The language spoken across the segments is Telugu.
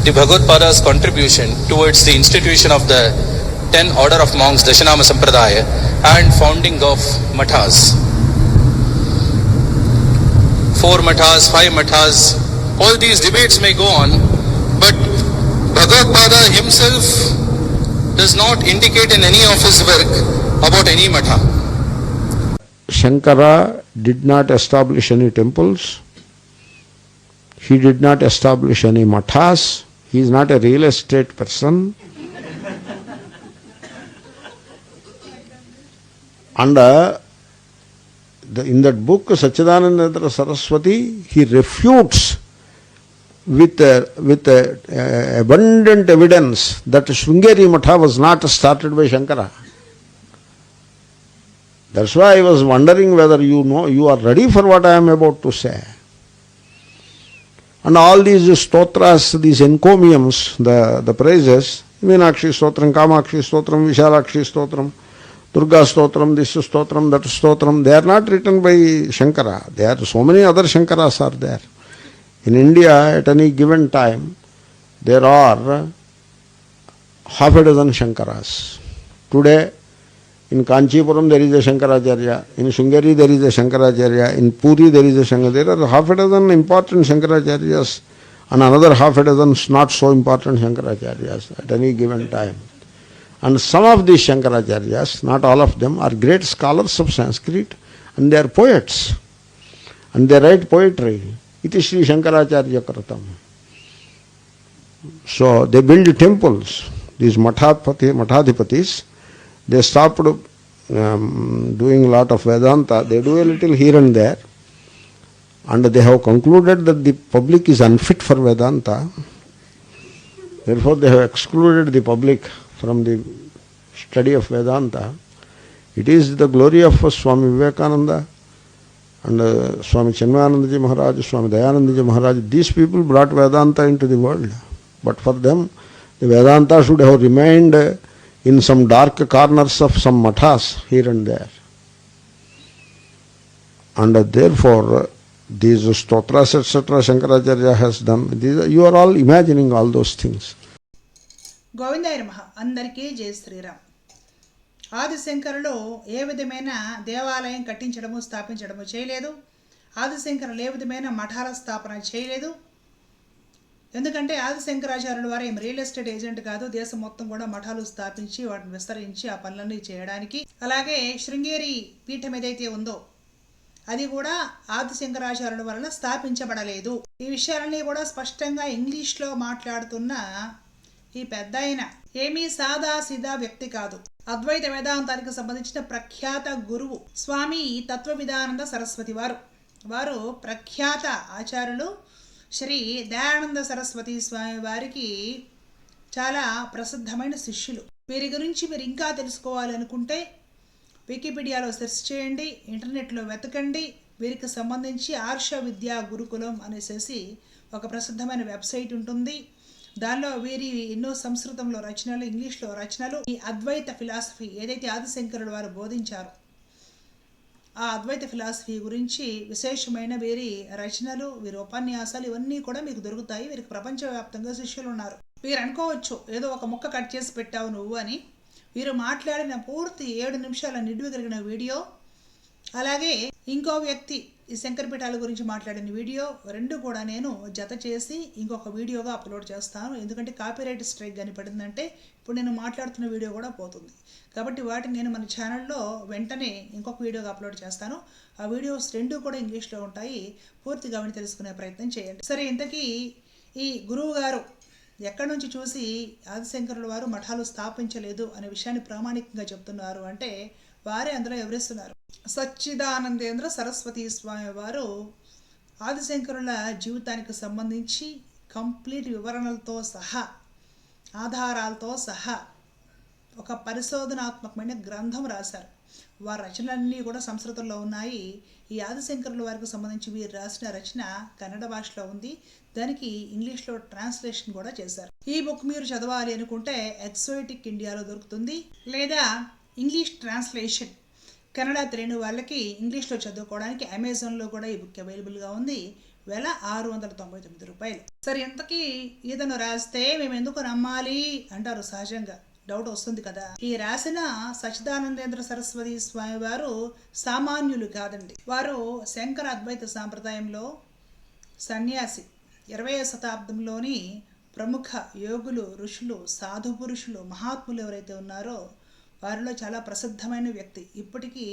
the Bhagavad-pada's contribution towards the institution of the 10 order of monks, Dashanama Sampradaya, and founding of mathas. 4 mathas, 5 mathas, all these debates may go on, but Bhagavad-pada himself does not indicate in any of his work about any matha. Shankara did not establish any temples. He did not establish any mathas. He is not a real estate person. And in that book, Satchidananda Saraswati, he refutes with abundant evidence that Sringeri Matha was not started by Shankara. That's why I was wondering whether you are ready for what I am about to say. And all these stotras, these encomiums, the praises, Meenakshi Stotram, Kamakshi Stotram, Vishalakshi Stotram, Durga Stotram, this Stotram, that Stotram, they are not written by Shankara. There are so many other Shankaras are there. In India, at any given time, there are half a dozen Shankaras. Today, in Kanchipuram there is a Shankaracharya, in Sringeri there is a Shankaracharya, in Puri there is a Shankaracharya. There are half a dozen important Shankaracharyas and another half a dozen not so important Shankaracharyas at any given time. And some of these Shankaracharyas, not all of them, are great scholars of Sanskrit and they are poets. And they write poetry. Iti Sri Shankaracharya Kratam. So they build temples. These Mathadhipatis, they stopped doing a lot of Vedanta. They do a little here and there. And they have concluded that the public is unfit for Vedanta. Therefore they have excluded the public from the study of Vedanta. It is the glory of Swami Vivekananda and Swami Chinmayanandaji Maharaj, Swami Dayanandaji Maharaj. These people brought Vedanta into the world. But for them, the Vedanta should have remained in some dark corners of some mathas here and there. And therefore, these stotras, etc., Shankaracharya has done. You are all imagining all those things. గోవిందాయ నమః. అందరికీ జయ శ్రీరామ్. ఆదిశంకరులు ఏ విధమైన దేవాలయం కట్టించడము స్థాపించడము చేయలేదు. ఆదిశంకరులు ఏ విధమైన మఠాల స్థాపన చేయలేదు. ఎందుకంటే ఆదిశంకరాచార్యుల వారు ఏం రియల్ ఎస్టేట్ ఏజెంట్ కాదు. దేశం మొత్తం కూడా మఠాలు స్థాపించి వాటిని విస్తరించి ఆ పనులన్నీ చేయడానికి. అలాగే శృంగేరి పీఠం ఏదైతే ఉందో అది కూడా ఆదిశంకరాచార్యుల వలన స్థాపించబడలేదు. ఈ విషయాలన్నీ కూడా స్పష్టంగా ఇంగ్లీష్లో మాట్లాడుతున్న ఈ పెద్ద ఆయన ఏమీ సాదా సీదా వ్యక్తి కాదు. అద్వైత వేదాంతానికి సంబంధించిన ప్రఖ్యాత గురువు స్వామి తత్వవిధానంద సరస్వతి వారు ప్రఖ్యాత ఆచార్యులు. శ్రీ దయానంద సరస్వతి స్వామి వారికి చాలా ప్రసిద్ధమైన శిష్యులు. వీరి గురించి మీరు ఇంకా తెలుసుకోవాలనుకుంటే వికీపీడియాలో సెర్చ్ చేయండి, ఇంటర్నెట్లో వెతకండి. వీరికి సంబంధించి ఆర్ష విద్యా గురుకులం అనేసి ఒక ప్రసిద్ధమైన వెబ్సైట్ ఉంటుంది. దానిలో వీరి ఎన్నో సంస్కృతంలో రచనలు, ఇంగ్లీష్లో రచనలు, ఈ అద్వైత ఫిలాసఫీ ఏదైతే ఆదిశంకరుడు వారు బోధించారు ఆ అద్వైత ఫిలాసఫీ గురించి విశేషమైన వీరి రచనలు, వీరి ఉపన్యాసాలు ఇవన్నీ కూడా మీకు దొరుకుతాయి. వీరికి ప్రపంచవ్యాప్తంగా శిష్యులు ఉన్నారు. వీరు అనుకోవచ్చు ఏదో ఒక ముక్క కట్ చేసి పెట్టావు నువ్వు అని. వీరు మాట్లాడిన పూర్తి 7 నిమిషాల నిడివి కలిగిన వీడియో, అలాగే ఇంకో వ్యక్తి ఈ శంకరపీఠాల గురించి మాట్లాడిన వీడియో, రెండు కూడా నేను జత చేసి ఇంకొక వీడియోగా అప్లోడ్ చేస్తాను. ఎందుకంటే కాపీరైట్ స్ట్రైక్ కానీ పడిందంటే ఇప్పుడు నేను మాట్లాడుతున్న వీడియో కూడా పోతుంది. కాబట్టి వాటిని నేను మన ఛానల్లో వెంటనే ఇంకొక వీడియోగా అప్లోడ్ చేస్తాను. ఆ వీడియోస్ రెండు కూడా ఇంగ్లీష్లో ఉంటాయి. పూర్తిగా అవి తెలుసుకునే ప్రయత్నం చేయండి. సరే, ఇంతకీ ఈ గురువు గారు ఎక్కడి నుంచి చూసి ఆదిశంకరుల వారు మఠాలు స్థాపించలేదు అనే విషయాన్ని ప్రామాణికంగా చెప్తున్నారు అంటే వారే అందులో వివరిస్తున్నారు. సచ్చిదానందేంద్ర సరస్వతి స్వామి వారు ఆదిశంకరుల జీవితానికి సంబంధించి కంప్లీట్ వివరణలతో సహా, ఆధారాలతో సహా ఒక పరిశోధనాత్మకమైన గ్రంథం రాశారు. వారి రచనలన్నీ కూడా సంస్కృతంలో ఉన్నాయి. ఈ ఆదిశంకరుల వారికి సంబంధించి వీరు రాసిన రచన కన్నడ భాషలో ఉంది. దానికి ఇంగ్లీష్లో ట్రాన్స్లేషన్ కూడా చేశారు. ఈ బుక్ మీరు చదవాలి అనుకుంటే ఎక్సోటిక్ ఇండియాలో దొరుకుతుంది, లేదా ఇంగ్లీష్ ట్రాన్స్లేషన్ కన్నడ తెలియని వాళ్ళకి ఇంగ్లీష్లో చదువుకోవడానికి అమెజాన్లో కూడా ఈ బుక్ అవైలబుల్గా ఉంది. వెల 699 రూపాయలు. సరే, ఇంతకీ ఈతను రాస్తే మేము ఎందుకు నమ్మాలి అంటారు సహజంగా, డౌట్ వస్తుంది కదా. ఈ రాసిన సచ్చిదానందేంద్ర సరస్వతి స్వామి వారు సామాన్యులు కాదండి. వారు శంకర అద్వైత సాంప్రదాయంలో సన్యాసి. 20వ శతాబ్దంలోని ప్రముఖ యోగులు, ఋషులు, సాధు పురుషులు, మహాత్ములు ఎవరైతే ఉన్నారో వారిలో చాలా ప్రసిద్ధమైన వ్యక్తి. ఇప్పటికీ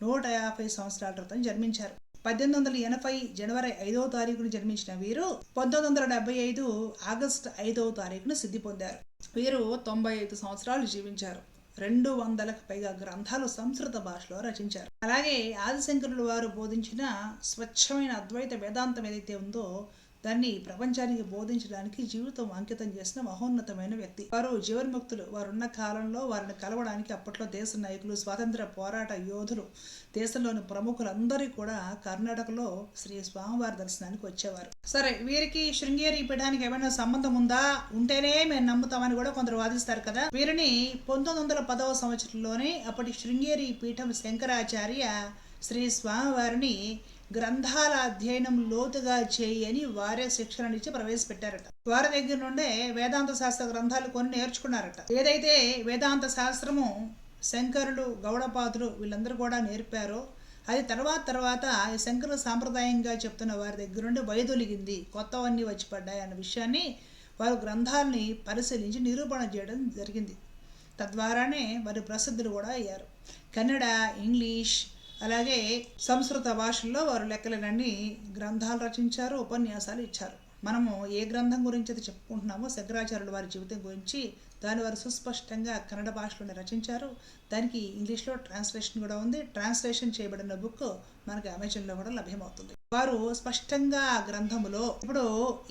150 సంవత్సరాల క్రితం జన్మించారు. 1880 జనవరి 5వ తారీఖున జన్మించిన వీరు 1975 ఆగస్టు 5వ తారీఖున సిద్ధి పొందారు. వీరు 95 సంవత్సరాలు జీవించారు. 200లకు పైగా గ్రంథాలు సంస్కృత భాషలో రచించారు. అలాగే ఆదిశంకరులు వారు బోధించిన స్వచ్ఛమైన అద్వైత వేదాంతం ఏదైతే ఉందో దాన్ని ప్రపంచానికి బోధించడానికి జీవితం అంకితం చేసిన మహోన్నతమైన వ్యక్తి. వారు జీవన్ముక్తులు. వారున్న కాలంలో వారిని కలవడానికి అప్పట్లో దేశ నాయకులు, స్వాతంత్ర పోరాట యోధులు, దేశంలోని ప్రముఖులందరూ కూడా కర్ణాటకలో శ్రీ స్వామివారి దర్శనానికి వచ్చేవారు. సరే, వీరికి శృంగేరి పీఠానికి ఏమైనా సంబంధం ఉందా? ఉంటేనే మేము నమ్ముతామని కూడా కొందరు వాదిస్తారు కదా. వీరిని 1910వ సంవత్సరంలోనే అప్పటి శృంగేరి పీఠం శంకరాచార్య శ్రీ స్వామివారిని గ్రంథాల అధ్యయనం లోతుగా చేయని వారే శిక్షణనిచ్చి ప్రవేశపెట్టారట. వారి దగ్గర నుండే వేదాంత శాస్త్ర గ్రంథాలు కొన్ని నేర్చుకున్నారట. ఏదైతే వేదాంత శాస్త్రము శంకరులు, గౌడపాదులు వీళ్ళందరూ కూడా నేర్పారో అది తర్వాత ఈ శంకర సాంప్రదాయంగా చెప్తున్న వారి దగ్గర నుండి వైదొలిగింది, కొత్తవన్నీ వచ్చి పడ్డాయి అన్న విషయాన్ని వారు గ్రంథాలని పరిశీలించి నిరూపణ చేయడం జరిగింది. తద్వారానే వారి ప్రసిద్ధులు కూడా అయ్యారు. కన్నడ, ఇంగ్లీష్, అలాగే సంస్కృత భాషల్లో వారు లెక్కలేనన్ని గ్రంథాలు రచించారు, ఉపన్యాసాలు ఇచ్చారు. మనము ఏ గ్రంథం గురించి అయితే చెప్పుకుంటున్నామో శంకరాచార్యుల వారి జీవితం గురించి దాన్ని వారు సుస్పష్టంగా కన్నడ భాషలోనే రచించారు. దానికి ఇంగ్లీష్లో ట్రాన్స్లేషన్ కూడా ఉంది. ట్రాన్స్లేషన్ చేయబడిన బుక్ మనకి అమెజాన్లో కూడా లభ్యమవుతుంది. వారు స్పష్టంగా ఆ గ్రంథములో ఇప్పుడు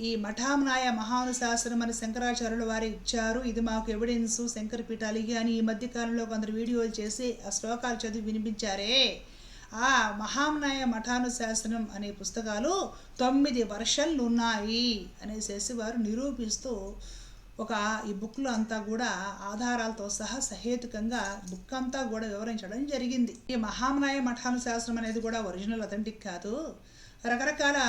ఈ మఠామ్నాయ మహానుశాసనం అని శంకరాచార్యులు వారు ఇచ్చారు, ఇది మాకు ఎవిడెన్స్ శంకర పీఠాలిగి అని ఈ మధ్య కాలంలో కొందరు వీడియోలు చేసి ఆ శ్లోకాలు చదివి వినిపించారే, ఆ మహామ్నాయ మఠానుశాసనం అనే పుస్తకాలు 9 వర్షన్లు ఉన్నాయి అనేసి వారు నిరూపిస్తూ ఈ బుక్లో అంతా కూడా ఆధారాలతో సహా సహేతుకంగా బుక్ అంతా కూడా వివరించడం జరిగింది. ఈ మహామ్నాయ మఠానుశాసనం అనేది కూడా ఒరిజినల్ అథెంటిక్ కాదు. రకరకాల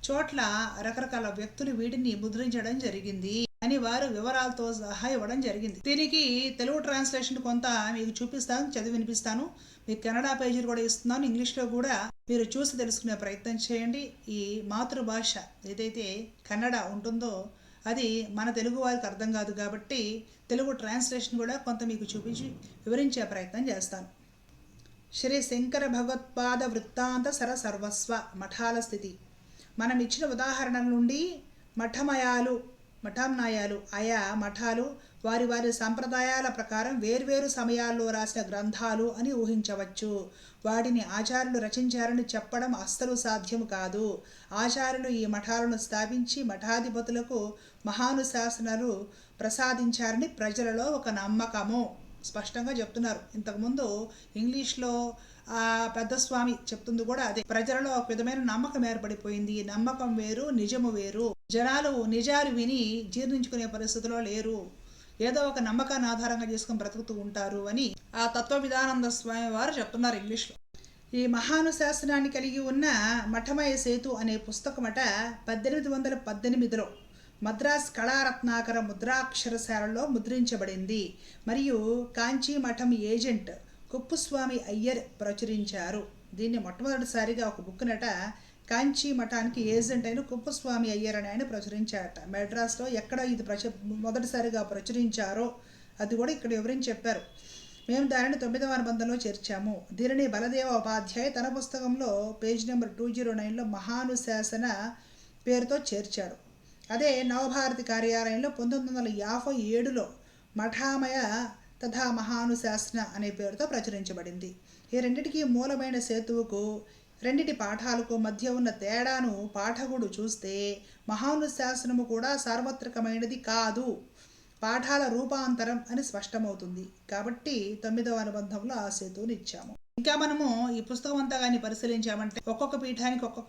చోట్ల రకరకాల వ్యక్తులు వీటిని ముద్రించడం జరిగింది అని వారు వివరాలతో సహా ఇవ్వడం జరిగింది. దీనికి తెలుగు ట్రాన్స్లేషన్ కొంత మీకు చూపిస్తాను, చదివి వినిపిస్తాను. మీకు కన్నడ పేజీలు కూడా ఇస్తున్నాను, ఇంగ్లీష్లో కూడా మీరు చూసి తెలుసుకునే ప్రయత్నం చేయండి. ఈ మాతృభాష ఏదైతే కన్నడ ఉంటుందో అది మన తెలుగు వారికి అర్థం కాదు కాబట్టి తెలుగు ట్రాన్స్లేషన్ కూడా కొంత మీకు చూపించి వివరించే ప్రయత్నం చేస్తాను. శ్రీ శంకర భగవత్పాద వృత్తాంత సర్వస్వ మఠాల స్థితి. మనం ఇచ్చిన ఉదాహరణల నుండి మఠామ్నాయాలు ఆయా మఠాలు వారి వారి సంప్రదాయాల ప్రకారం వేర్వేరు సమయాల్లో రాసిన గ్రంథాలు అని ఊహించవచ్చు. వాటిని ఆచార్యులు రచించారని చెప్పడం అస్సలు సాధ్యం కాదు. ఆచార్యులు ఈ మఠాలను స్థాపించి మఠాధిపతులకు మహానుశాసనాలు ప్రసాదించారని ప్రజలలో ఒక నమ్మకము స్పష్టంగా చెప్తున్నారు. ఇంతకుముందు ఇంగ్లీష్లో ఆ పెద్ద స్వామి చెప్తుంది కూడా అదే. ప్రజలలో ఒక విధమైన నమ్మకం ఏర్పడిపోయింది. నమ్మకం వేరు, నిజము వేరు. జనాలు నిజాలు విని జీర్ణించుకునే పరిస్థితిలో లేరు. ఏదో ఒక నమ్మకాన్ని ఆధారంగా చేసుకుని బ్రతుకుతూ ఉంటారు అని ఆ తత్వవిధానంద స్వామి వారు చెప్తున్నారు ఇంగ్లీష్లో. ఈ మహానుశాసనాన్ని కలిగి ఉన్న మఠమయ సేతు అనే పుస్తకమట 1818లో మద్రాస్ కళారత్నాకర ముద్రాక్షరశాలలో ముద్రించబడింది మరియు కాంచీ మఠం ఏజెంట్ కుప్పుస్వామి అయ్యర్ ప్రచురించారు. దీన్ని మొట్టమొదటిసారిగా ఒక బుక్నట కాంచీ మఠానికి ఏజెంట్ అయిన కుప్పుస్వామి అయ్యర్ అని ఆయన ప్రచురించారట. మెడ్రాస్లో ఎక్కడ ఇది మొదటిసారిగా ప్రచురించారో అది కూడా ఇక్కడ వివరించి చెప్పారు. మేము దానిని 9వ అనుబంధంలో చేర్చాము. దీనిని బలదేవ ఉపాధ్యాయ తన పుస్తకంలో పేజ్ నెంబర్ 209లో మహానుశాసన పేరుతో చేర్చాడు. అదే నవభారతి కార్యాలయంలో 1957లో మఠామయ తథా మహానుశాసన అనే పేరుతో ప్రచురించబడింది. ఈ రెండిటికి మూలమైన సేతువుకు రెండిటి పాఠాలకు మధ్య ఉన్న తేడాను పాఠకుడు చూస్తే మహానుశాసనము కూడా సార్వత్రికమైనది కాదు, పాఠాల రూపాంతరం అని స్పష్టమవుతుంది. కాబట్టి 9వ అనుబంధంలో ఆ సేతువుని ఇచ్చాము. ఇంకా మనము ఈ పుస్తకం అంతా కానీ పరిశీలించామంటే ఒక్కొక్క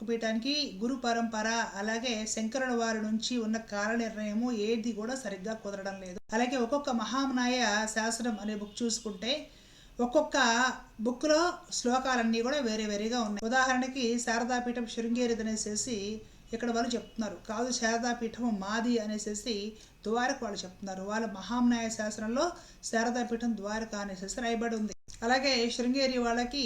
పీఠానికి గురు పరంపర, అలాగే శంకరుల వారి నుంచి ఉన్న కాల నిర్ణయము ఏది కూడా సరిగ్గా కుదరడం లేదు. అలాగే ఒక్కొక్క మహామ్నాయ శాసనం అనే బుక్ చూసుకుంటే ఒక్కొక్క బుక్లో శ్లోకాలన్నీ కూడా వేరే వేరేగా ఉన్నాయి. ఉదాహరణకి శారదాపీఠం శృంగేరి అనేసి ఇక్కడ వాళ్ళు చెప్తున్నారు. కాదు శారదాపీఠం మాది అనేసి ద్వారక వాళ్ళు చెప్తున్నారు. వాళ్ళ మహాన్యాయ శాస్త్రంలో శారదాపీఠం ద్వారక అనేసి రాయబడి ఉంది. అలాగే శృంగేరి వాళ్ళకి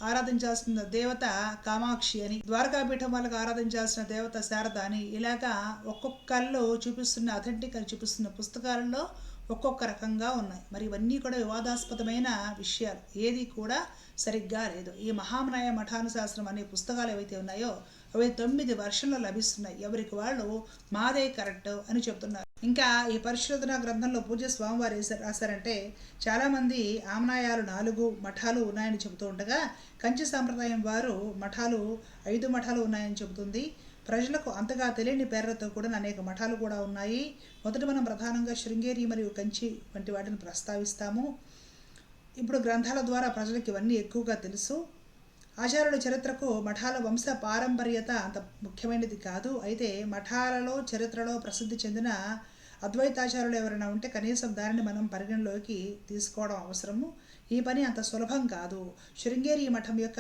ఆరాధించాల్సిన దేవత కామాక్షి అని, ద్వారకాపీఠం వాళ్ళకి ఆరాధించాల్సిన దేవత శారద అని, ఇలాగా ఒక్కొక్కళ్ళు చూపిస్తున్న అథెంటిక్ అని చూపిస్తున్న పుస్తకాలలో ఒక్కొక్క రకంగా ఉన్నాయి. మరి ఇవన్నీ కూడా వివాదాస్పదమైన విషయాలు, ఏది కూడా సరిగ్గా లేదు. ఈ మహాన్యాయ మఠానుశాస్త్రం అనే పుస్తకాలు ఏవైతే ఉన్నాయో అవి 9 వర్షన్లు లభిస్తున్నాయి. ఎవరికి వాళ్ళు మాదే కరెక్ట్ అని చెప్తున్నారు. ఇంకా ఈ పరిశోధన గ్రంథంలో పూజ్య స్వామివారు రాశారంటే, చాలామంది ఆమ్నాయాలు 4 మఠాలు ఉన్నాయని చెబుతూ ఉండగా కంచి సాంప్రదాయం వారు 5 మఠాలు ఉన్నాయని చెబుతుంది. ప్రజలకు అంతగా తెలియని పేర్లతో కూడా అనేక మఠాలు కూడా ఉన్నాయి. మొదట మనం ప్రధానంగా శృంగేరి మరియు కంచి వంటి వాటిని ప్రస్తావిస్తాము. ఇప్పుడు గ్రంథాల ద్వారా ప్రజలకు ఇవన్నీ ఎక్కువగా తెలుసు. ఆచార్యుల చరిత్రకు మఠాల వంశ పారంపర్యత అంత ముఖ్యమైనది కాదు. అయితే మఠాలలో చరిత్రలో ప్రసిద్ధి చెందిన అద్వైతాచార్యులు ఎవరైనా ఉంటే కనీసం దానిని మనం పరిగణలోకి తీసుకోవడం అవసరము. ఈ పని అంత సులభం కాదు. శృంగేరి మఠం యొక్క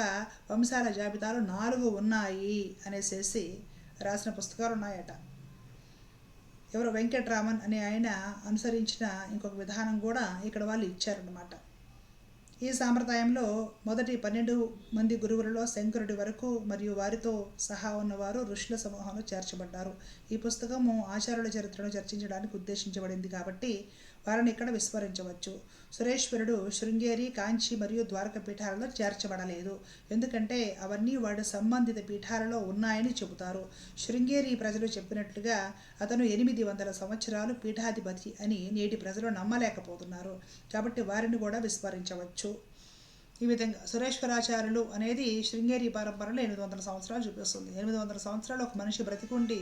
వంశాల జాబితాలు 4 ఉన్నాయి అనేసి రాసిన పుస్తకాలు ఉన్నాయట. ఎవరో వెంకటరామన్ అనే ఆయన అనుసరించిన ఇంకొక విధానం కూడా ఇక్కడ వాళ్ళు ఇచ్చారన్నమాట. ఈ సాంప్రదాయంలో మొదటి 12 మంది గురువులలో శంకరుడి వరకు మరియు వారితో సహా ఉన్నవారు ఋషుల సమూహంలో చేర్చబడ్డారు. ఈ పుస్తకము ఆచార్యుల చరిత్రను చర్చించడానికి ఉద్దేశించబడింది కాబట్టి వారిని ఇక్కడ విస్మరించవచ్చు. సురేశ్వరుడు శృంగేరి, కాంచి మరియు ద్వారక పీఠాలలో చేర్చబడలేదు, ఎందుకంటే అవన్నీ వాడి సంబంధిత పీఠాలలో ఉన్నాయని చెబుతారు. శృంగేరి ప్రజలు చెప్పినట్లుగా అతను 800 సంవత్సరాలు పీఠాధిపతి అని నేటి ప్రజలు నమ్మలేకపోతున్నారు, కాబట్టి వారిని కూడా విస్మరించవచ్చు. ఈ విధంగా సురేశ్వరాచార్యులు అనేది శృంగేరి పరంపరలో 800 సంవత్సరాలు చూపిస్తుంది. 800 సంవత్సరాలు ఒక మనిషి బ్రతికుండి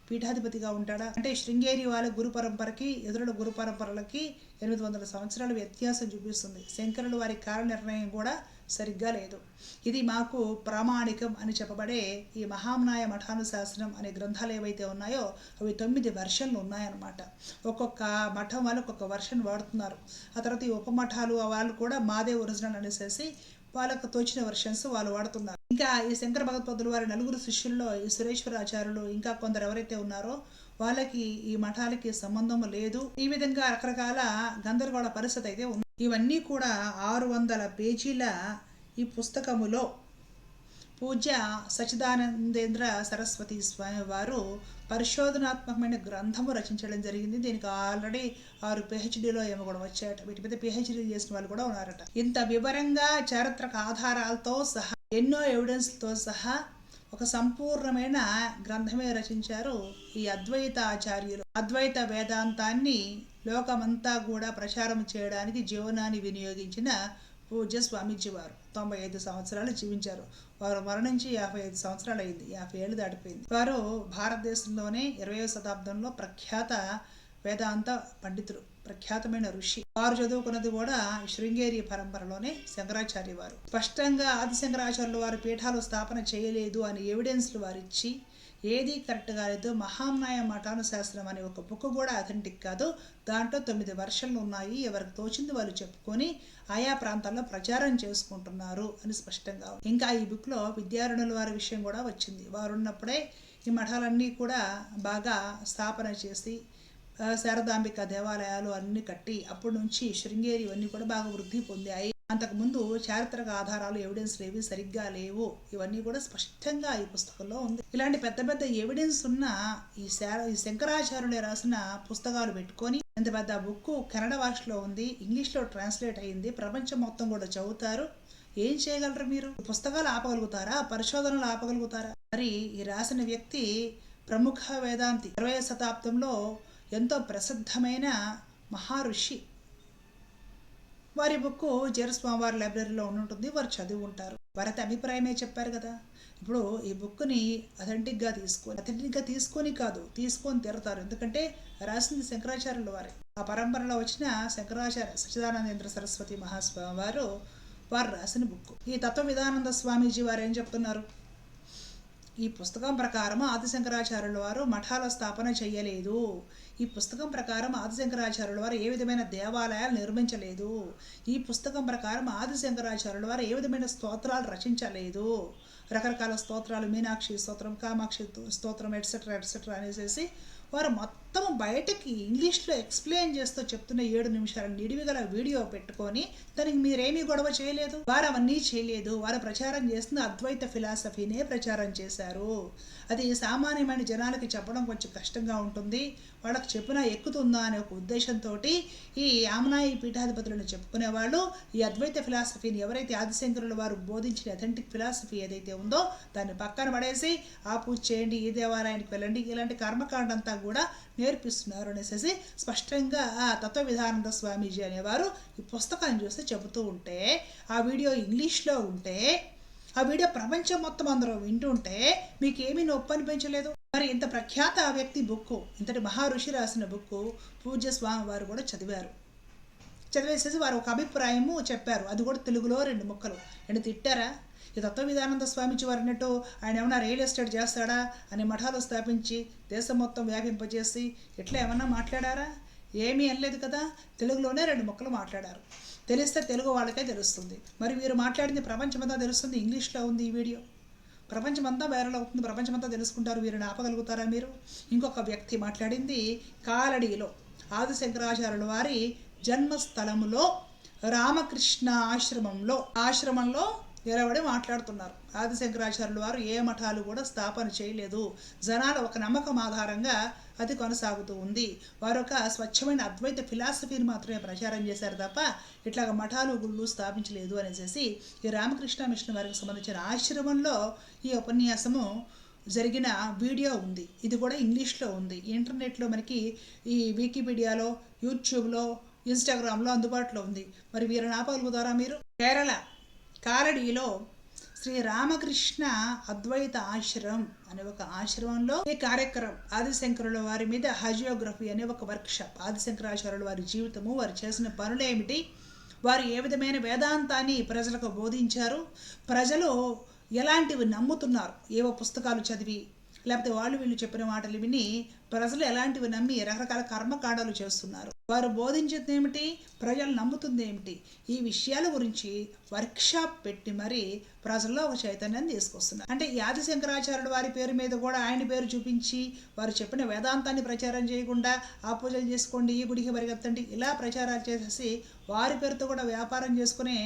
పీఠాధిపతిగా ఉంటాడా అంటే, శృంగేరి వాళ్ళ గురు పరంపరకి ఎదురుల గురు పరంపరలకి 800 సంవత్సరాలు వ్యత్యాసం చూపిస్తుంది. శంకరులు వారి కాల నిర్ణయం కూడా సరిగ్గా లేదు. ఇది మాకు ప్రామాణికం అని చెప్పబడే ఈ మహాన్యాయ మఠానుశాసనం అనే గ్రంథాలు ఏవైతే ఉన్నాయో అవి 9 వెర్షన్లు ఉన్నాయన్నమాట. ఒక్కొక్క మఠం వాళ్ళు ఒక్కొక్క వెర్షన్ వాడుతున్నారు. ఆ తర్వాత ఈ ఉపమఠాలు వాళ్ళు కూడా మాదే ఒరిజినల్ అనేసి వాళ్ళకు తోచిన వెర్షన్స్ వాళ్ళు వాడుతున్నారు. ఇంకా ఈ శంకర భగవత్పాదులు వారి 4 శిష్యుల్లో ఈ సురేశ్వరాచార్యులు ఇంకా కొందరు ఎవరైతే ఉన్నారో వాళ్ళకి ఈ మఠాలకి సంబంధం లేదు. ఈ విధంగా రకరకాల గందరగోళ పరిస్థితి అయితే ఉంది. ఇవన్నీ కూడా 600 పేజీల ఈ పుస్తకములో పూజ్య సచ్చిదానందేంద్ర సరస్వతి స్వామి వారు పరిశోధనాత్మకమైన గ్రంథము రచించడం జరిగింది. దీనికి ఆల్రెడీ 6 PhDలో ఏమో కూడా వచ్చాయట. వీటి మీద PhD చేసిన వాళ్ళు కూడా ఉన్నారట. ఇంత వివరంగా చారిత్రక ఆధారాలతో సహా ఎన్నో ఎవిడెన్స్తో సహా ఒక సంపూర్ణమైన గ్రంథమే రచించారు ఈ అద్వైత ఆచార్యులు. అద్వైత వేదాంతాన్ని లోకమంతా కూడా ప్రచారం చేయడానికి జీవనాన్ని వినియోగించిన పూజ్య స్వామీజీ వారు 95 సంవత్సరాలు జీవించారు. వారు మరణించి 55 సంవత్సరాలు అయింది, 50 ఏళ్ళు దాటిపోయింది. వారు భారతదేశంలోనే 20వ శతాబ్దంలో ప్రఖ్యాత వేదాంత పండితులు, ప్రఖ్యాతమైన ఋషి. వారు చదువుకున్నది కూడా శృంగేరి పరంపరలోనే శంకరాచార్య వారు. స్పష్టంగా ఆది శంకరాచార్యులు వారు పీఠాలు స్థాపన చేయలేదు అని ఎవిడెన్స్లు వారిచ్చి ఏది కరెక్ట్గా లేదు. మహాన్యాయ మఠానుశాస్త్రం అనే ఒక బుక్ కూడా అథెంటిక్ కాదు. దాంట్లో 9 వెర్షన్లు ఉన్నాయి. ఎవరికి తోచింది వాళ్ళు చెప్పుకొని ఆయా ప్రాంతాల్లో ప్రచారం చేసుకుంటున్నారు అని స్పష్టంగా. ఇంకా ఈ బుక్లో విద్యారణుల వారి విషయం కూడా వచ్చింది. వారు ఉన్నప్పుడే ఈ మఠాలన్నీ కూడా బాగా స్థాపన చేసి శారదాంబిక దేవాలయాలు అన్నీ కట్టి అప్పటి నుంచి శృంగేరి ఇవన్నీ కూడా బాగా వృద్ధి పొందాయి. అంతకుముందు చారిత్రక ఆధారాలు ఎవిడెన్స్లు ఏవి సరిగ్గా లేవు. ఇవన్నీ కూడా స్పష్టంగా ఈ పుస్తకంలో ఉంది. ఇలాంటి పెద్ద పెద్ద ఎవిడెన్స్ ఉన్న ఈ శంకరాచార్యులే రాసిన పుస్తకాలు పెట్టుకొని ఇంత పెద్ద బుక్ కన్నడ భాషలో ఉంది, ఇంగ్లీష్లో ట్రాన్స్లేట్ అయ్యింది, ప్రపంచం మొత్తం కూడా చదువుతారు. ఏం చేయగలరు మీరు? పుస్తకాలు ఆపగలుగుతారా? పరిశోధనలు ఆపగలుగుతారా? మరి ఈ రాసిన వ్యక్తి ప్రముఖ వేదాంతి, 20వ శతాబ్దంలో ఎంతో ప్రసిద్ధమైన మహర్షి. వారి బుక్ జీరస్వామివారి లైబ్రరీలో ఉంటుంది, వారు చదివి ఉంటారు. వారైతే అభిప్రాయమే చెప్పారు కదా. ఇప్పుడు ఈ బుక్ని అథెంటిక్గా తీసుకొని తీసుకొని తీరతారు. ఎందుకంటే రాసింది శంకరాచార్యుల వారే. ఆ పరంపరలో వచ్చిన శంకరాచార్య సచ్చిదానందేంద్ర సరస్వతి మహాస్వామి వారు రాసిన బుక్. ఈ తత్వ విధానంద స్వామీజీ వారు ఏం చెప్తున్నారు? ఈ పుస్తకం ప్రకారం ఆదిశంకరాచార్యుల వారు మఠాల స్థాపన చేయలేదు. ఈ పుస్తకం ప్రకారం ఆదిశంకరాచార్యుల వారు ఏ విధమైన దేవాలయాలు నిర్మించలేదు. ఈ పుస్తకం ప్రకారం ఆదిశంకరాచార్యుల వారు ఏ విధమైన స్తోత్రాలు రచించలేదు. రకరకాల స్తోత్రాలు, మీనాక్షి స్తోత్రం, కామాక్షి స్తోత్రం, ఎట్సెట్రా ఎట్సెట్రా అనేసి వారు మొత్తం బయటకి ఇంగ్లీష్లో ఎక్స్ప్లెయిన్ చేస్తూ చెప్తున్న 7 నిమిషాల నిడివిగల వీడియో పెట్టుకొని దానికి మీరేమీ గొడవ చేయలేదు. వారు అవన్నీ చేయలేదు. వారు ప్రచారం చేస్తున్న అద్వైత ఫిలాసఫీనే ప్రచారం చేశారు. అది సామాన్యమైన జనాలకి చెప్పడం కొంచెం కష్టంగా ఉంటుంది, వాళ్ళకి చెప్పినా ఎక్కుతుందా అనే ఒక ఉద్దేశంతో ఈ ఆమనాయి పీఠాధిపతులను చెప్పుకునే వాళ్ళు ఈ అద్వైత ఫిలాసఫీని, ఎవరైతే ఆదిశంకరుల వారు బోధించిన అథెంటిక్ ఫిలాసఫీ ఏదైతే ఉందో దాన్ని పక్కన పడేసి ఆ పూజ చేయండి, ఈ దేవాలయానికి వెళ్ళండి, ఇలాంటి కర్మకాండ అంతా కూడా నేర్పిస్తున్నారు అనేసి స్పష్టంగా తత్వ విధానంద స్వామీజీ అనేవారు ఈ పుస్తకాన్ని చూస్తే చెబుతూ ఉంటే, ఆ వీడియో ఇంగ్లీష్లో ఉంటే, ఆ వీడియో ప్రపంచం మొత్తం అందరూ వింటుంటే మీకేమీ నొప్పి అనిపించలేదు. మరి ఇంత ప్రఖ్యాత ఆ వ్యక్తి బుక్, ఇంతటి మహారుషి రాసిన బుక్ పూజ్య స్వామి వారు కూడా చదివేసేసి వారు ఒక అభిప్రాయము చెప్పారు. అది కూడా తెలుగులో 2 ముక్కలు. ఏంటి తిట్టారా? ఈ తత్వ విధానంద స్వామీజీ వారు అన్నట్టు ఆయన ఏమన్నా రియల్ ఎస్టేట్ చేస్తాడా అని మఠాలు స్థాపించి దేశం మొత్తం వ్యాపింపజేసి ఇట్లా ఏమన్నా మాట్లాడారా? ఏమీ అనలేదు కదా. తెలుగులోనే 2 ముక్కలు మాట్లాడారు. తెలిస్తే తెలుగు వాళ్ళకే తెలుస్తుంది. మరి వీరు మాట్లాడింది ప్రపంచమంతా తెలుస్తుంది. ఇంగ్లీష్లో ఉంది ఈ వీడియో. ప్రపంచమంతా వైరల్ అవుతుంది, ప్రపంచమంతా తెలుసుకుంటారు. వీరిని ఆపగలుగుతారా మీరు? ఇంకొక వ్యక్తి మాట్లాడింది కాలడిలో ఆదిశంకరాచార్యుల వారి జన్మస్థలములో రామకృష్ణ ఆశ్రమంలో నిలబడి మాట్లాడుతున్నారు. ఆదిశంకరాచార్యుల వారు ఏ మఠాలు కూడా స్థాపన చేయలేదు. జనాల ఒక నమ్మకం ఆధారంగా అది కొనసాగుతూ ఉంది. వారు ఒక స్వచ్ఛమైన అద్వైత ఫిలాసఫీని మాత్రమే ప్రచారం చేశారు తప్ప ఇట్లాగ మఠాలు గుళ్ళు స్థాపించలేదు అనేసి ఈ రామకృష్ణ మిషన్ వారికి సంబంధించిన ఆశ్రమంలో ఈ ఉపన్యాసము జరిగిన వీడియో ఉంది. ఇది కూడా ఇంగ్లీష్లో ఉంది. ఇంటర్నెట్లో మనకి ఈ వికీపీడియాలో, యూట్యూబ్లో, ఇన్స్టాగ్రామ్లో అందుబాటులో ఉంది. మరి వీరిని ఆపగలుగుతారా మీరు? కేరళ కాలడిలో శ్రీ రామకృష్ణ అద్వైత ఆశ్రమం అనే ఒక ఆశ్రమంలో ఈ కార్యక్రమం ఆదిశంకరుల వారి మీద హాజియోగ్రఫీ అనే ఒక వర్క్షాప్. ఆదిశంకరాచార్యుల వారి జీవితము, వారు చేసిన పనులు ఏమిటి, వారు ఏ విధమైన వేదాంతాన్ని ప్రజలకు బోధించారు, ప్రజలు ఎలాంటివి నమ్ముతున్నారు, ఏవో పుస్తకాలు చదివి లేకపోతే వాళ్ళు వీళ్ళు చెప్పిన మాటలు విని ప్రజలు ఎలాంటివి నమ్మి రకరకాల కర్మకాండాలు చేస్తున్నారు, వారు బోధించేది ఏమిటి, ప్రజలు నమ్ముతుంది ఏమిటి, ఈ విషయాల గురించి వర్క్షాప్ పెట్టి మరి ప్రజల్లో ఒక చైతన్యాన్ని తీసుకొస్తున్నారు. అంటే ఈ ఆదిశంకరాచార్యుల వారి పేరు మీద కూడా ఆయన పేరు చూపించి వారు చెప్పిన వేదాంతాన్ని ప్రచారం చేయకుండా ఆ పూజలు చేసుకోండి, ఈ గుడికి పరిగెత్తండి, ఇలా ప్రచారాలు చేసేసి వారి పేరుతో కూడా వ్యాపారం చేసుకునే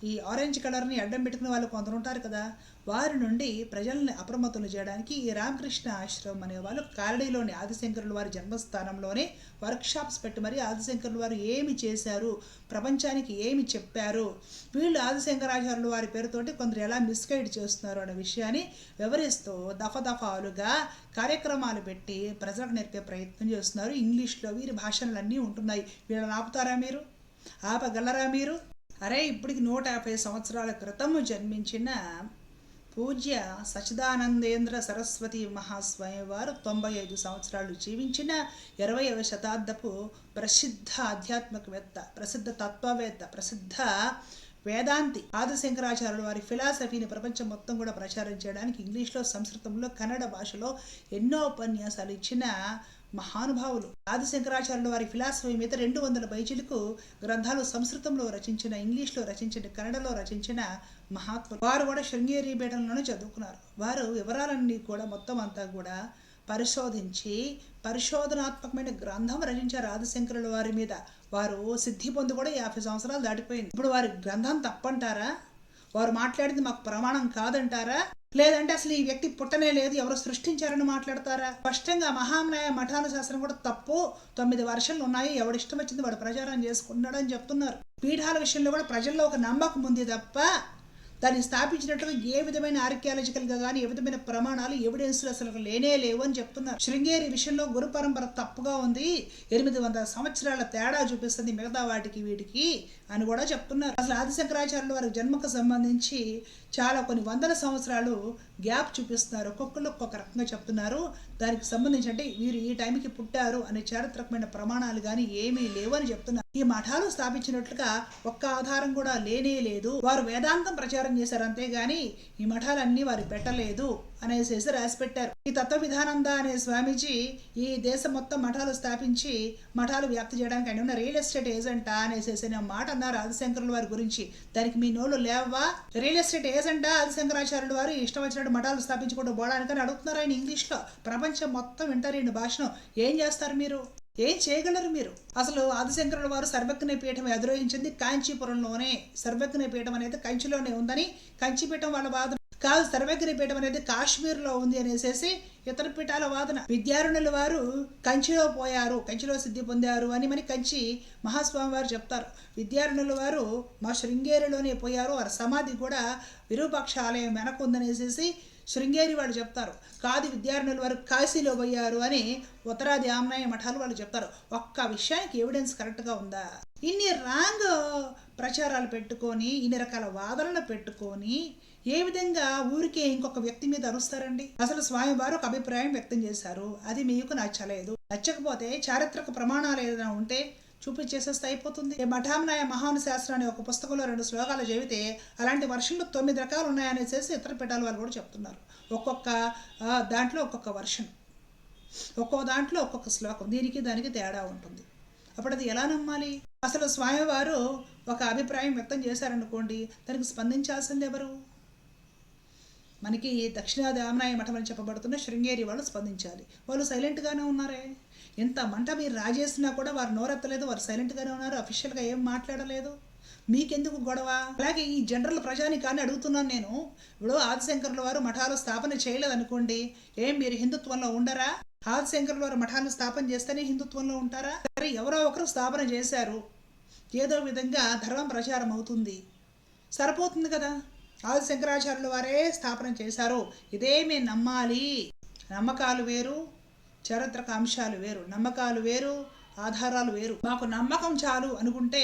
ఈ ఆరెంజ్ కలర్ని అడ్డం పెట్టుకునే వాళ్ళు కొందరు ఉంటారు కదా, వారి నుండి ప్రజల్ని అప్రమత్తులు చేయడానికి ఈ రామకృష్ణ ఆశ్రమం అనే వాళ్ళు కాలడీలోని ఆదిశంకరుల వారి జన్మస్థానంలోనే వర్క్షాప్స్ పెట్టి మరి ఆదిశంకరుల వారు ఏమి చేశారు, ప్రపంచానికి ఏమి చెప్పారు, వీళ్ళు ఆదిశంకరాచార్యుల వారి పేరుతోటి కొందరు ఎలా మిస్గైడ్ చేస్తున్నారు అనే విషయాన్ని వివరిస్తూ దఫాలుగా కార్యక్రమాలు పెట్టి ప్రజలకు నేర్పే ప్రయత్నం చేస్తున్నారు. ఇంగ్లీష్లో వీరి భాషలన్నీ ఉంటున్నాయి. వీళ్ళని ఆపుతారా మీరు? ఆపగలరా మీరు? అరే, ఇప్పటికి 150 సంవత్సరాల క్రితము జన్మించిన పూజ్య సచిదానందేంద్ర సరస్వతి మహాస్వామి వారు 95 సంవత్సరాలు జీవించిన 20వ శతాబ్దపు ప్రసిద్ధ ఆధ్యాత్మికవేత్త, ప్రసిద్ధ తత్వవేత్త, ప్రసిద్ధ వేదాంతి ఆదిశంకరాచార్యుల వారి ఫిలాసఫీని ప్రపంచం మొత్తం కూడా ప్రచారం చేయడానికి ఇంగ్లీష్లో, సంస్కృతంలో, కన్నడ భాషలో ఎన్నో ఉపన్యాసాలు ఇచ్చిన మహానుభావులు. ఆదిశంకరాచార్యుల వారి ఫిలాసఫీ మీద 200 పైచిలకు గ్రంథాలు సంస్కృతంలో రచించిన, ఇంగ్లీష్లో రచించిన, కన్నడలో రచించిన మహాత్ములు. వారు కూడా శృంగేరి పీఠంలోనే చదువుకున్నారు. వారు వివరాలన్నీ కూడా మొత్తం అంతా కూడా పరిశోధించి పరిశోధనాత్మకమైన గ్రంథం రచించారు ఆదిశంకరుల వారి మీద. వారు సిద్ధి పొంది కూడా 50 సంవత్సరాలు దాటిపోయింది. ఇప్పుడు వారి గ్రంథం తప్పంటారా? వారు మాట్లాడింది మాకు ప్రమాణం కాదంటారా? లేదంటే అసలు ఈ వ్యక్తి పుట్టనే లేదు, ఎవరు సృష్టించారని మాట్లాడతారా? స్పష్టంగా మహాన్యాయ మఠానుశాసనం కూడా తప్పు, 9 వర్షన్లు ఉన్నాయి, ఎవడు ఇష్టం వచ్చింది వాడు ప్రచారం చేసుకున్నాడు అని చెప్తున్నారు. పీఠాల విషయంలో కూడా ప్రజల్లో ఒక నమ్మకం ఉంది తప్ప దాన్ని స్థాపించినట్లుగా ఏ విధమైన ఆర్కియాలజికల్గా కానీ ఏ విధమైన ప్రమాణాలు, ఎవిడెన్స్లు అసలు లేనే లేవు అని చెప్తున్నారు. శృంగేరి విషయంలో గురు పరంపర తప్పుగా ఉంది, 800 సంవత్సరాల తేడా చూపిస్తుంది మిగతా వాటికి వీటికి అని కూడా చెప్తున్నారు. అసలు ఆదిశంకరాచార్యుల వారి జన్మకు సంబంధించి చాలా కొన్ని 100 సంవత్సరాలు గ్యాప్ చూపిస్తున్నారు. ఒక్కొక్కరు ఒక్కొక్క రకంగా చెప్తున్నారు. దానికి సంబంధించి అంటే వీరు ఈ టైంకి పుట్టారు అనే చారిత్రకమైన ప్రమాణాలు కానీ ఏమీ లేవు అని చెప్తున్నారు. ఈ మఠాలు స్థాపించినట్లుగా ఒక్క ఆధారం కూడా లేనే లేదు. వారు వేదాంతం ప్రచారం చేశారు అంతేగాని ఈ మఠాలన్నీ వారు పెట్టలేదు అనేసి రాసిపెట్టారు. ఈ తత్వ విధానంద అనే స్వామీజీ ఈ దేశం మొత్తం మఠాలు స్థాపించి మఠాలు వ్యాప్తి చేయడానికి ఆయన ఉన్న రియల్ ఎస్టేట్ ఏజెంటా అనేసి మాట అన్నారు ఆదిశంకరుల వారి గురించి. దానికి మీ నోళ్ళు లేవా? రియల్ ఎస్టేట్ ఏజెంటా ఆదిశంకరాచార్యుల వారు ఇష్టం వచ్చినట్టు మఠాలు స్థాపించుకుంటూ పోవడానికని అడుగుతున్నారు ఆయన ఇంగ్లీష్లో. ప్రపంచం మొత్తం వింటారు ఈ భాషను. ఏం చేస్తారు మీరు? ఏం చేయగలరు మీరు? అసలు ఆదిశంకరుల వారు సర్వజ్ఞ పీఠం అధిరోహించింది కాంచీపురంలోనే. సర్వజ్ఞ పీఠం అనేది కంచిలోనే ఉందని కంచిపీఠం వాళ్ళ వాదన కాదు. సర్వజ్ఞ పీఠం అనేది కాశ్మీర్లో ఉంది అనేసి ఇతర పీఠాల వాదన. విద్యారణుల వారు కంచిలో పోయారు, కంచిలో సిద్ధి పొందారు అని మరి కంచి మహాస్వామి వారు చెప్తారు. విద్యారణుల వారు మా శృంగేరిలోనే పోయారు, వారి సమాధి కూడా విరూపాక్ష ఆలయం వెనకుందనేసి శృంగేరి వాళ్ళు చెప్తారు. కాదు విద్యారణుల వారు కాశీలో పోయారు అని ఉత్తరాది ఆమ్నాయ మఠాలు వాళ్ళు చెప్తారు. ఒక్క విషయానికి ఎవిడెన్స్ కరెక్ట్గా ఉందా? ఇన్ని రాంగ్ ప్రచారాలు పెట్టుకొని ఇన్ని రకాల వాదనలు పెట్టుకొని ఏ విధంగా ఊరికే ఇంకొక వ్యక్తి మీద అరుస్తారండి? అసలు స్వామివారు ఒక అభిప్రాయం వ్యక్తం చేశారు, అది మీకు నచ్చలేదు. నచ్చకపోతే చారిత్రక ప్రమాణాలు ఏదైనా ఉంటే చూపించేసేస్తే అయిపోతుంది. మఠామ్నాయ మహాను శాస్త్రం అనే ఒక పుస్తకంలో 2 శ్లోకాలు చదివితే అలాంటి వర్షన్లు 9 రకాలు ఉన్నాయనేసి ఇతర పీఠాల వాళ్ళు కూడా చెప్తున్నారు. ఒక్కొక్క దాంట్లో ఒక్కొక్క వర్షన్, ఒక్కో దాంట్లో ఒక్కొక్క శ్లోకం, దీనికి దానికి తేడా ఉంటుంది. అప్పుడు అది ఎలా నమ్మాలి? అసలు స్వామివారు ఒక అభిప్రాయం వ్యక్తం చేశారనుకోండి, దానికి స్పందించాల్సింది ఎవరు? మనకి దక్షిణాది ఆమ్నాయ మఠం అని చెప్పబడుతున్న శృంగేరి వాళ్ళు స్పందించాలి. వాళ్ళు సైలెంట్గానే ఉన్నారే. ఎంత మంట మీరు రాజేసినా కూడా వారు నోరెత్తలేదు, వారు సైలెంట్గానే ఉన్నారు, అఫీషియల్గా ఏం మాట్లాడలేదు. మీకెందుకు గొడవ? అలాగే ఈ జనరల్ ప్రజానికాన్ని అడుగుతున్నాను నేను. ఇప్పుడు ఆదిశంకరుల వారు మఠాలు స్థాపన చేయలేదు అనుకోండి, ఏం మీరు హిందుత్వంలో ఉండరా? ఆదిశంకరుల వారు మఠాలు స్థాపన చేస్తేనే హిందుత్వంలో ఉంటారా? సరే, ఎవరో ఒకరు స్థాపన చేశారు, ఏదో విధంగా ధర్మం ప్రచారం అవుతుంది, సరిపోతుంది కదా. ఆదిశంకరాచార్యుల వారే స్థాపన చేశారు, ఇదే మేము నమ్మాలి. నమ్మకాలు వేరు, చారిత్రక అంశాలు వేరు. నమ్మకాలు వేరు, ఆధారాలు వేరు. మాకు నమ్మకం చాలు అనుకుంటే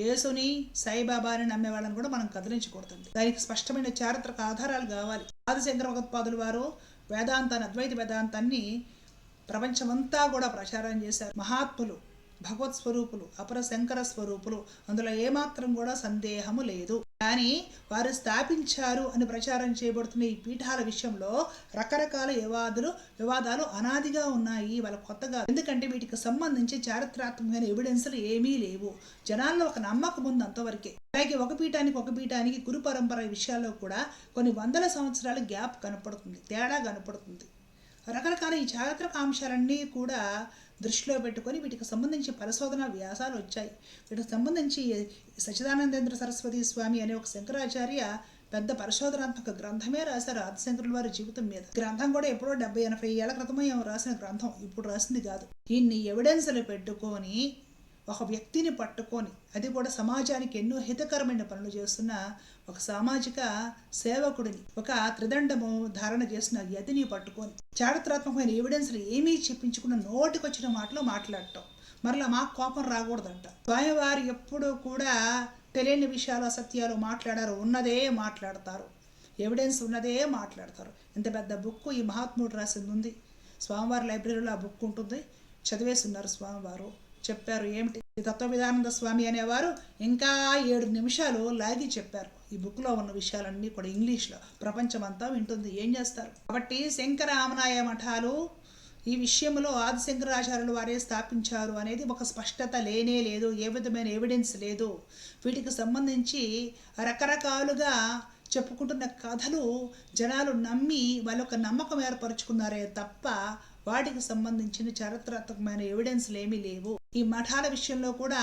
యేసుని సాయిబాబాని నమ్మే వాళ్ళని కూడా మనం కదిలించకూడదండి. దానికి స్పష్టమైన చారిత్రక ఆధారాలు కావాలి. ఆదిశంకర భగవత్పాదుల వారు వేదాంతాన్ని, అద్వైత వేదాంతాన్ని ప్రపంచమంతా కూడా ప్రచారం చేశారు. మహాత్ములు, భగవత్ స్వరూపులు, అపర శంకర స్వరూపులు, అందులో ఏమాత్రం కూడా సందేహము లేదు. కానీ వారు స్థాపించారు అని ప్రచారం చేయబడుతున్న ఈ పీఠాల విషయంలో రకరకాల వివాదాలు అనాదిగా ఉన్నాయి, వాళ్ళ కొత్తగా. ఎందుకంటే వీటికి సంబంధించి చారిత్రాత్మకమైన ఎవిడెన్స్లు ఏమీ లేవు. జనాల్లో ఒక నమ్మకం ఉంది అంతవరకే. అలాగే ఒక పీఠానికి గురు పరంపర విషయాల్లో కూడా కొన్ని వందల సంవత్సరాల గ్యాప్ కనపడుతుంది, తేడా కనపడుతుంది. రకరకాల ఈ చారిత్రక అంశాలన్నీ కూడా దృష్టిలో పెట్టుకొని వీటికి సంబంధించి పరిశోధన వ్యాసాలు వచ్చాయి. వీటికి సంబంధించి సచ్చిదానందేంద్ర సరస్వతి స్వామి అనే ఒక శంకరాచార్య పెద్ద పరిశోధనాత్మక గ్రంథమే రాశారు ఆదిశంకరుల వారి జీవితం మీద. గ్రంథం కూడా ఎప్పుడో 70-80 ఏళ్ల క్రితమే రాసిన గ్రంథం, ఇప్పుడు రాసింది కాదు. ఇన్ని ఎవిడెన్స్లు పెట్టుకొని ఒక వ్యక్తిని పట్టుకొని, అది కూడా సమాజానికి ఎన్నో హితకరమైన పనులు చేస్తున్న ఒక సామాజిక సేవకుడిని, ఒక త్రిదండము ధారణ చేసిన యతిని పట్టుకొని చారిత్రాత్మకమైన ఎవిడెన్స్లు ఏమీ చెప్పించకుండా నోటికొచ్చిన మాటలో మాట్లాడటం, మరలా మాకు కోపం రాకూడదంట. స్వామివారు ఎప్పుడూ కూడా తెలియని విషయాలు, అసత్యాలు మాట్లాడారు, ఉన్నదే మాట్లాడతారు, ఎవిడెన్స్ ఉన్నదే మాట్లాడతారు. ఇంత పెద్ద బుక్ ఈ మహాత్ముడు రాసింది ఉంది, స్వామివారి లైబ్రరీలో ఆ బుక్ ఉంటుంది, చదివేస్తున్నారు స్వామివారు. చెప్పారు ఏమిటి? తత్వవిధానంద స్వామి అనేవారు ఇంకా 7 నిమిషాలు లాగి చెప్పారు. ఈ బుక్లో ఉన్న విషయాలన్నీ కూడా ఇంగ్లీష్లో ప్రపంచమంతా వింటుంది, ఏం చేస్తారు? కాబట్టి శంకర ఆమనాయ మఠాలు ఈ విషయంలో ఆదిశంకరాచార్యుల వారే స్థాపించారు అనేది ఒక స్పష్టత లేనే లేదు, ఏ విధమైన ఎవిడెన్స్ లేదు. వీటికి సంబంధించి రకరకాలుగా చెప్పుకుంటున్న కథలు జనాలు నమ్మి వాళ్ళొక నమ్మకం ఏర్పరచుకున్నారే తప్ప వాటికి సంబంధించిన చారిత్రాత్మకమైన ఎవిడెన్స్లు ఏమీ లేవు. ఈ మఠాల విషయంలో కూడా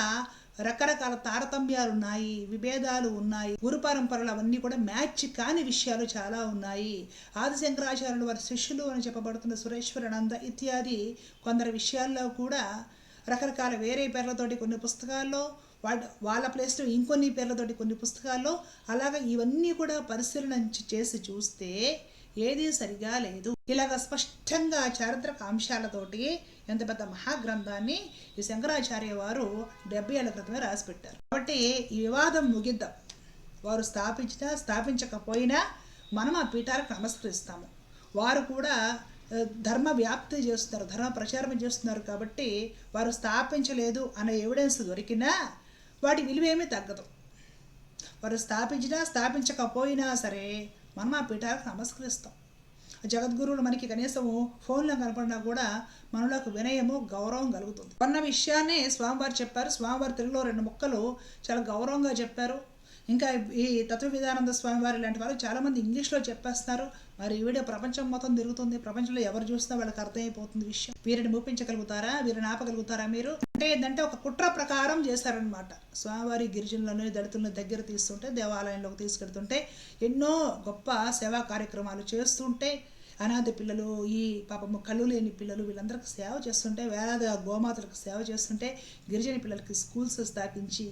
రకరకాల తారతమ్యాలు ఉన్నాయి, విభేదాలు ఉన్నాయి, గురు పరంపరలు అవన్నీ కూడా మ్యాచ్ కాని విషయాలు చాలా ఉన్నాయి. ఆదిశంకరాచార్యులు వారి శిష్యులు అని చెప్పబడుతున్న సురేశ్వరానంద ఇత్యాది కొందరు విషయాల్లో కూడా రకరకాల వేరే పేర్లతోటి కొన్ని పుస్తకాల్లో, వాళ్ళ ప్లేస్లో ఇంకొన్ని పేర్లతోటి కొన్ని పుస్తకాల్లో, అలాగా ఇవన్నీ కూడా పరిశీలన చేసి చూస్తే ఏదీ సరిగా లేదు. ఇలాగ స్పష్టంగా చారిత్రక అంశాలతోటి ఎంత పెద్ద మహాగ్రంథాన్ని ఈ శంకరాచార్య వారు 70 ఏళ్ల క్రితమే రాసిపెట్టారు. కాబట్టి ఈ వివాదం ముగిద్దాం. వారు స్థాపించినా స్థాపించకపోయినా మనం ఆ పీఠాలకు నమస్కరిస్తాము. వారు కూడా ధర్మ వ్యాప్తి చేస్తున్నారు, ధర్మ ప్రచారం చేస్తున్నారు. కాబట్టి వారు స్థాపించలేదు అనే ఎవిడెన్స్ దొరికినా వాటి విలువేమీ తగ్గదు. వారు స్థాపించినా స్థాపించకపోయినా సరే మనం ఆ పీఠాలకు నమస్కరిస్తాం. జగద్గురువులు మనకి కనీసం ఫోన్లో కనపడినా కూడా మనలోకి వినయము గౌరవం కలుగుతుంది. కొన్న విషయాన్ని స్వామివారు చెప్పారు. స్వామివారి తెలుగులో 2 ముక్కలు చాలా గౌరవంగా చెప్పారు. ఇంకా ఈ తత్వ విధానంద స్వామివారి లాంటి వారు చాలామంది ఇంగ్లీష్లో చెప్పేస్తున్నారు. మరి ఈ వీడియో ప్రపంచం మొత్తం తిరుగుతుంది. ప్రపంచంలో ఎవరు చూసినా వాళ్ళకి అర్థమైపోతుంది విషయం. వీరిని మూపించగలుగుతారా, వీరిని ఆపగలుగుతారా మీరు? అంటే ఏంటంటే ఒక కుట్ర ప్రకారం చేశారనమాట. స్వామివారి గిరిజనులను దళితులను దగ్గర తీస్తుంటే, దేవాలయంలోకి తీసుకెళ్తుంటే, ఎన్నో గొప్ప సేవా కార్యక్రమాలు చేస్తుంటే, అనాథ పిల్లలు, ఈ పాపము కళ్ళు లేని పిల్లలు వీళ్ళందరికీ సేవ చేస్తుంటే, వేలాది గోమాతలకు సేవ చేస్తుంటే, గిరిజన పిల్లలకి స్కూల్స్ స్థాపించి,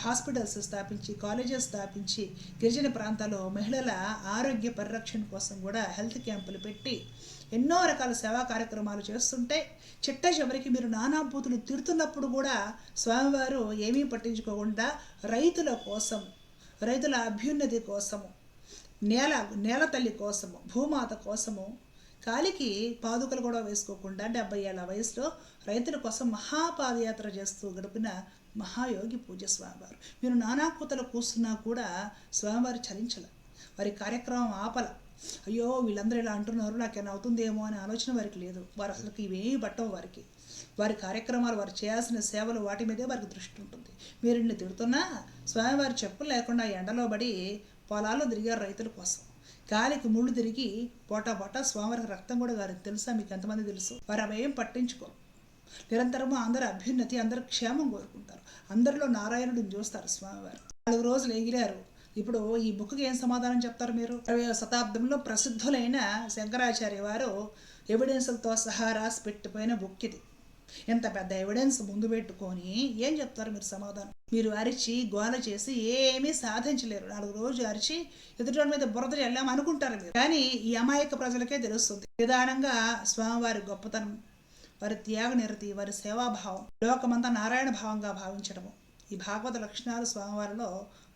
హాస్పిటల్స్ స్థాపించి, కాలేజెస్ స్థాపించి, గిరిజన ప్రాంతాల్లో మహిళల ఆరోగ్య పరిరక్షణ కోసం కూడా హెల్త్ క్యాంపులు పెట్టి ఎన్నో రకాల సేవా కార్యక్రమాలు చేస్తుంటే, చిట్ట చివరికి మీరు నానాభూతులు తిడుతున్నప్పుడు కూడా స్వామివారు ఏమీ పట్టించుకోకుండా రైతుల కోసం, రైతుల అభ్యున్నతి కోసము, నేల తల్లి కోసము, భూమాత కోసము కాలికి పాదుకలు కూడా వేసుకోకుండా 70 ఏళ్ల వయసులో రైతుల కోసం మహాపాదయాత్ర చేస్తూ గడిపిన మహాయోగి పూజ స్వామివారు. మీరు నానా కూతలు కూస్తున్నా కూడా స్వామివారు చలించల, వారి కార్యక్రమం ఆపల. అయ్యో వీళ్ళందరూ ఇలా అంటున్నారు, నాకేమైనా అవుతుందేమో అనే ఆలోచన వారికి లేదు. వారు అసలుకి ఇవేమీ పట్టవు వారికి. వారి కార్యక్రమాలు, వారు చేయాల్సిన సేవలు, వాటి మీదే వారికి దృష్టి ఉంటుంది. మీరు ఇన్ని తిడుతున్నా స్వామివారి చెప్పులు లేకుండా ఎండలో పడి పొలాల్లో తిరిగారు రైతుల కోసం. కాలికి ముళ్ళు తిరిగి పోటా స్వామివారికి రక్తం కూడా గారికి తెలుసా? మీకు ఎంతమంది తెలుసు? వారు అవేం పట్టించుకోరు. నిరంతరము అందరూ అభ్యున్నతి, అందరూ క్షేమం కోరుకుంటారు. అందరిలో నారాయణుడిని చూస్తారు స్వామివారు. 4 రోజులు ఎగిరారు. ఇప్పుడు ఈ బుక్కి ఏం సమాధానం చెప్తారు మీరు? 20వ శతాబ్దంలో ప్రసిద్ధులైన శంకరాచార్య వారు ఎవిడెన్స్లతో సహా రాసి పెట్టిపోయిన బుక్ ఇది. ఎంత పెద్ద ఎవిడెన్స్ ముందు పెట్టుకొని ఏం చెప్తారు మీరు సమాధానం? మీరు అరిచి గోల చేసి ఏమీ సాధించలేరు. 4 రోజులు అరిచి ఎదుటి మీద బురద చల్లాం అనుకుంటారు మీరు. కానీ ఈ అమాయక ప్రజలకే తెలుస్తుంది నిదానంగా స్వామివారి గొప్పతనం, వారి త్యాగ నిరతి, వారి సేవాభావం, లోకమంతా నారాయణ భావంగా భావించడము. ఈ భాగవత లక్షణాలు స్వామివారిలో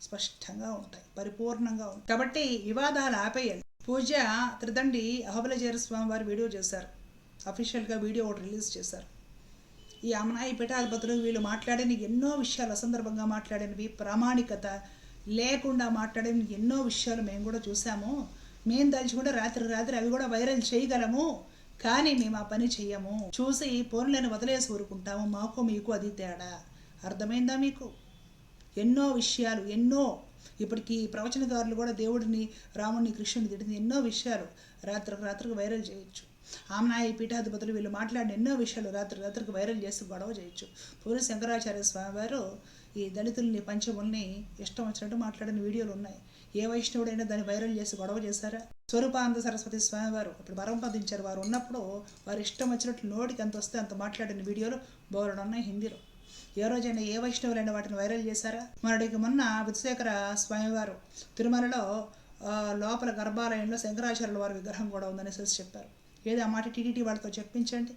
స్పష్టంగా ఉంటాయి, పరిపూర్ణంగా ఉంటాయి. కాబట్టి వివాదాలు ఆపేయాలి. పూజ త్రిదండి అహోబిలజేర స్వామివారి వీడియో చేశారు. అఫీషియల్గా వీడియో ఒకటి రిలీజ్ చేశారు. ఈ అమనాయి పీఠాధిపతులు వీళ్ళు మాట్లాడిన ఎన్నో విషయాలు, అసందర్భంగా మాట్లాడినవి, ప్రామాణికత లేకుండా మాట్లాడిన ఎన్నో విషయాలు మేము కూడా చూసాము. మేము తలుచుకుంటే రాత్రి అవి కూడా వైరల్ చేయగలము. కానీ మేము ఆ పని చెయ్యము. చూసి పోన్లను వదిలేసి ఊరుకుంటాము. మాకు మీకు అది తేడా. అర్థమైందా మీకు? ఎన్నో విషయాలు, ఎన్నో ఇప్పటికీ ప్రవచనకారులు కూడా దేవుడిని, రాముడిని, కృష్ణుని తిట్టిన ఎన్నో విషయాలు రాత్రికి వైరల్ చేయొచ్చు. ఆమ్నాయి పీఠాధిపతులు వీళ్ళు మాట్లాడిన ఎన్నో విషయాలు రాత్రికి వైరల్ చేసి గొడవ చేయొచ్చు. పూరి శంకరాచార్య స్వామి వారు ఈ దళితుల్ని, పంచముల్ని ఇష్టం వచ్చినట్టు మాట్లాడిన వీడియోలు ఉన్నాయి. ఏ వైష్ణవుడైనా దాన్ని వైరల్ చేసి గొడవ చేశారా? స్వరూపానంద సరస్వతి స్వామి వారు ఇప్పుడు వరం పొందించారు. వారు ఉన్నప్పుడు వారు ఇష్టం వచ్చినట్లు నోటికి ఎంత వస్తే అంత మాట్లాడిన వీడియోలు బోర్డు ఉన్నాయి హిందీలో. ఏ రోజైనా ఏ వైష్ణవులైనా వాటిని వైరల్ చేశారా? మొన్న విధుశేఖర స్వామివారు తిరుమలలో లోపల గర్భాలయంలో శంకరాచార్యుల వారి విగ్రహం కూడా ఉందనేసి చెప్పారు. ఏది ఆ మాట టీటీడీ వాళ్ళతో చెప్పించండి.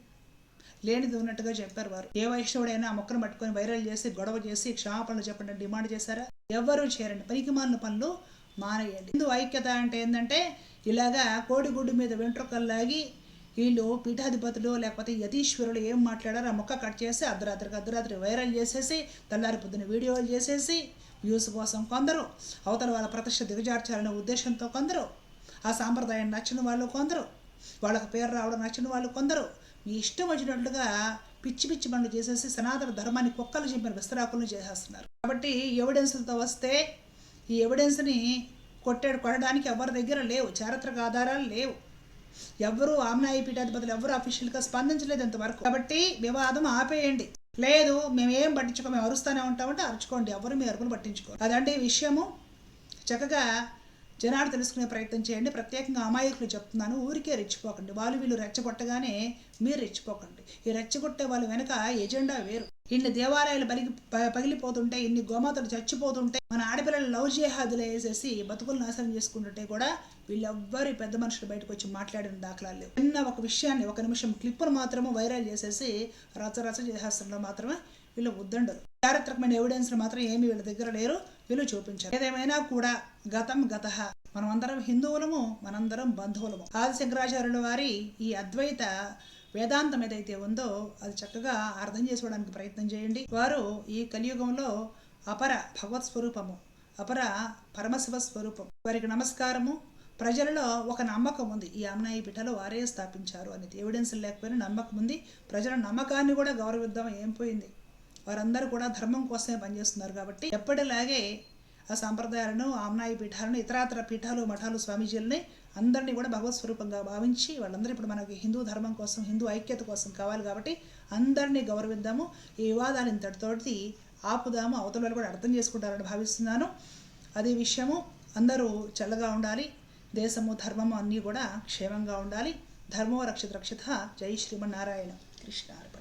లేనిది ఉన్నట్టుగా చెప్పారు వారు. ఏ వైష్ణవుడైనా ఆ మొక్కను పట్టుకొని వైరల్ చేసి గొడవ చేసి క్షమాపణలు చెప్పండి డిమాండ్ చేశారా? ఎవ్వరూ చేయరండి. పనికిమాలిన పనులు మానేయండి. హిందూ ఐక్యత అంటే ఏంటంటే ఇలాగా కోడిగుడ్డు మీద వెంట్రుకల్లాగి వీళ్ళు పీఠాధిపతులు లేకపోతే యతీశ్వరులు ఏం మాట్లాడారో ఆ మొక్క కట్ చేసి అర్ధరాత్రి వైరల్ చేసేసి తెల్లారి పొద్దున వీడియోలు చేసేసి వ్యూస్ కోసం కొందరు, అవతల వాళ్ళ ప్రతిష్ట దిగజార్చాలనే ఉద్దేశంతో కొందరు, ఆ సాంప్రదాయం నచ్చిన వాళ్ళు కొందరు, వాళ్ళకు పేరు రావడం నచ్చిన వాళ్ళు కొందరు, మీ ఇష్టం వచ్చినట్లుగా పిచ్చి పనులు చేసేసి సనాతన ధర్మాన్ని కుక్కలు చింపిన విస్తరాకులను చేసేస్తున్నారు. కాబట్టి ఎవిడెన్స్లతో వస్తే ఈ ఎవిడెన్స్ని కొట్టడానికి ఎవరి దగ్గర లేవు, చారిత్రక ఆధారాలు లేవు. ఎవరు ఆమ్నాయి పీఠాధిపతులు ఎవరు అఫీషియల్గా స్పందించలేదు ఇంతవరకు. కాబట్టి వివాదం ఆపేయండి. లేదు మేమేం పట్టించుకో, మేము అరుస్తూనే ఉంటామంటే అరుచుకోండి, ఎవరు మీ అరుపులు పట్టించుకో. అదంటే ఈ విషయము చక్కగా జనాలు తెలుసుకునే ప్రయత్నం చేయండి. ప్రత్యేకంగా అమాయకులు చెప్తున్నాను, ఊరికే రెచ్చిపోకండి. వాళ్ళు వీళ్ళు రెచ్చగొట్టగానే మీరు రెచ్చిపోకండి. ఈ రెచ్చగొట్టే వాళ్ళు వెనక ఎజెండా వేరు. ఇన్ని దేవాలయాలు పగిలిపోతుంటే, ఇన్ని గోమాతలు చచ్చిపోతుంటే, మన ఆడపిల్లలు లవ్ జిహాదులు వేసేసి బతుకులు నాశనం చేసుకుంటుంటే కూడా వీళ్ళెవ్వరు పెద్ద మనుషులు బయటకు వచ్చి మాట్లాడిన దాఖలాలు లేవు. చిన్న ఒక విషయాన్ని, 1 నిమిషం క్లిప్పును మాత్రమే వైరల్ చేసేసి రచ చేసేస్తుండో మాత్రమే వీళ్ళు ఉద్దండరు. చారిత్రకమైన ఎవిడెన్స్ మాత్రం ఏమి వీళ్ళ దగ్గర లేరు, వీళ్ళు చూపించారు. ఏదేమైనా కూడా గతం గతః. మనం అందరం హిందువులము, మనందరం బంధువులము. ఆది శంకరాచార్యుల వారి ఈ అద్వైత వేదాంతం ఏదైతే ఉందో అది చక్కగా అర్థం చేసుకోవడానికి ప్రయత్నం చేయండి. వారు ఈ కలియుగంలో అపర భగవత్ స్వరూపము, అపర పరమశివ స్వరూపం. వారికి నమస్కారము. ప్రజలలో ఒక నమ్మకం ఉంది, ఈ అమ్నాయి పీఠాలు వారే స్థాపించారు అనేది. ఎవిడెన్స్ లేకపోయినా నమ్మకం ఉంది. ప్రజల నమ్మకాన్ని కూడా గౌరవిద్దాం, ఏం పోయింది, వారందరూ కూడా ధర్మం కోసమే పనిచేస్తున్నారు. కాబట్టి ఎప్పటిలాగే ఆ సాంప్రదాయాలను, ఆమ్నాయి పీఠాలను, ఇతరాతర పీఠాలు, మఠాలు, స్వామీజీలని అందరినీ కూడా భగవత్ స్వరూపంగా భావించి వాళ్ళందరూ ఇప్పుడు మనకి హిందూ ధర్మం కోసం, హిందూ ఐక్యత కోసం కావాలి. కాబట్టి అందరినీ గౌరవిద్దాము. ఈ వివాదాలు ఇంతటితోటి ఆపుదాము. అవతల వాళ్ళు కూడా అర్థం చేసుకుంటారని భావిస్తున్నాను. అదే విషయము, అందరూ చల్లగా ఉండాలి. దేశము, ధర్మము అన్నీ కూడా క్షేమంగా ఉండాలి. ధర్మో రక్షిత రక్షిత. జై శ్రీమన్నారాయణ. కృష్ణార్పణ.